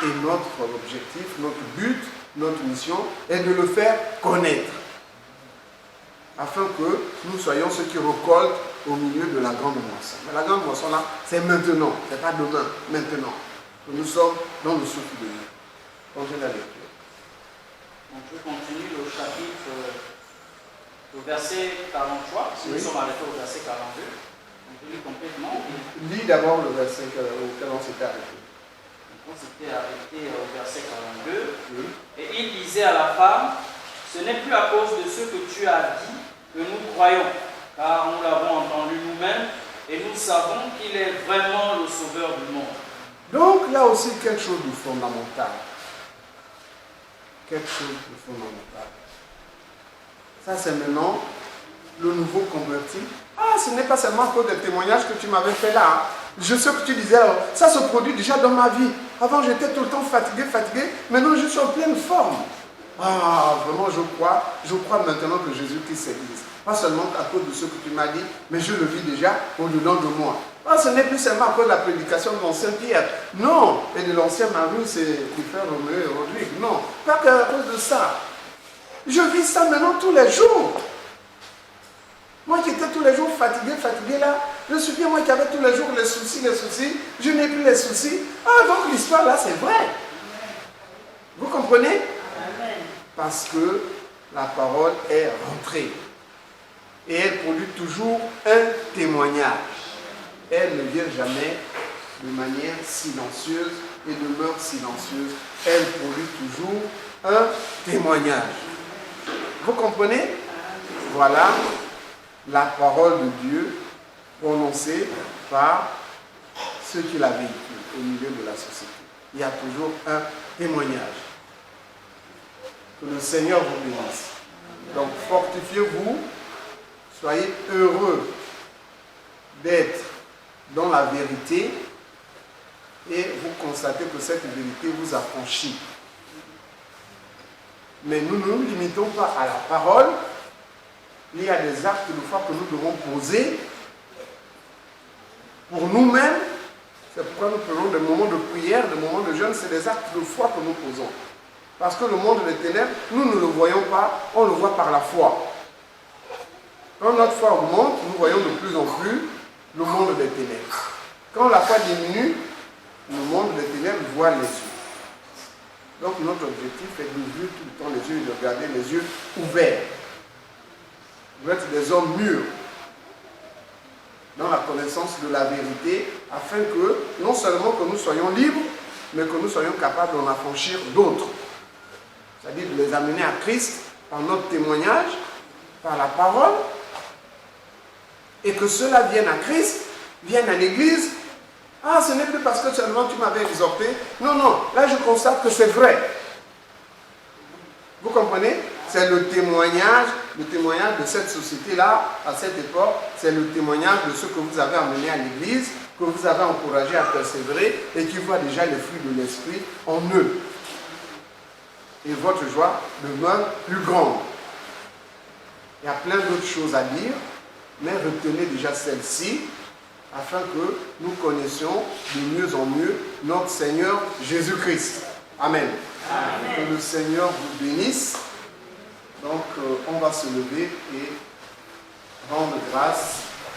Et notre objectif, notre but, notre mission est de le faire connaître. Afin que nous soyons ceux qui récoltent au milieu de la grande moisson. Mais la grande moisson là, c'est maintenant, c'est pas demain, maintenant. Nous sommes dans le souffle de Dieu. Continuez la lecture. Donc je continue le chapitre, le verset 43, si oui. Nous sommes arrêtés au verset 42. Donc je lis complètement. Lis d'abord le verset auquel on s'était arrêté. On s'était arrêté au verset 42. Oui. Et il disait à la femme, ce n'est plus à cause de ce que tu as dit que nous croyons, car nous l'avons entendu nous-mêmes et nous savons qu'il est vraiment le sauveur du monde. Donc là aussi quelque chose de fondamental. Quelque chose de fondamental. Ça c'est maintenant le nouveau converti. Ah, ce n'est pas seulement à cause des témoignages que tu m'avais fait là. Je sais que tu disais, ça se produit déjà dans ma vie. Avant j'étais tout le temps fatigué. Maintenant je suis en pleine forme. Ah, vraiment je crois maintenant que Jésus-Christ existe. Pas seulement à cause de ce que tu m'as dit, mais je le vis déjà au-dedans de moi. Ah, ce n'est plus seulement à cause de la prédication de l'ancien Pierre. Non, et de l'ancien Marie, c'est qui fait Roméo et Rodrigue. Non, pas qu'à cause de ça. Je vis ça maintenant tous les jours. Moi qui étais tous les jours fatigué là, je suis bien moi qui avais tous les jours les soucis, je n'ai plus les soucis. Ah, donc l'histoire là, c'est vrai. Vous comprenez? Parce que la parole est rentrée. Et elle produit toujours un témoignage. Elle ne vient jamais de manière silencieuse et demeure silencieuse. Elle produit toujours un témoignage. Vous comprenez? Voilà la parole de Dieu prononcée par ceux qui la véhiculent au milieu de la société. Il y a toujours un témoignage. Que le Seigneur vous bénisse. Donc fortifiez-vous, soyez heureux d'être dans la vérité et vous constatez que cette vérité vous affranchit. Mais nous ne nous limitons pas à la parole. Il y a des actes de foi que nous devons poser pour nous-mêmes. C'est pourquoi nous prenons des moments de prière, des moments de jeûne. C'est des actes de foi que nous posons. Parce que le monde des ténèbres, nous ne le voyons pas, on le voit par la foi. Quand notre foi augmente, nous voyons de plus en plus le monde des ténèbres. Quand la foi diminue, le monde des ténèbres voit les yeux. Donc notre objectif est d'ouvrir tout le temps les yeux et de garder les yeux ouverts. Vous êtes des hommes mûrs dans la connaissance de la vérité, afin que non seulement que nous soyons libres, mais que nous soyons capables d'en affranchir d'autres. C'est-à-dire de les amener à Christ par notre témoignage, par la parole, et que ceux-là viennent à Christ, viennent à l'église. Ah, ce n'est plus parce que seulement tu m'avais exhorté. Non, non, là je constate que c'est vrai. Vous comprenez? C'est le témoignage de cette société-là, à cette époque, c'est le témoignage de ce que vous avez amené à l'église, que vous avez encouragé à persévérer et qui voit déjà les fruits de l'esprit en eux. Et votre joie demeure plus grande. Il y a plein d'autres choses à dire, mais retenez déjà celle-ci, afin que nous connaissions de mieux en mieux notre Seigneur Jésus-Christ. Amen. Amen. Que le Seigneur vous bénisse. Donc, on va se lever et rendre grâce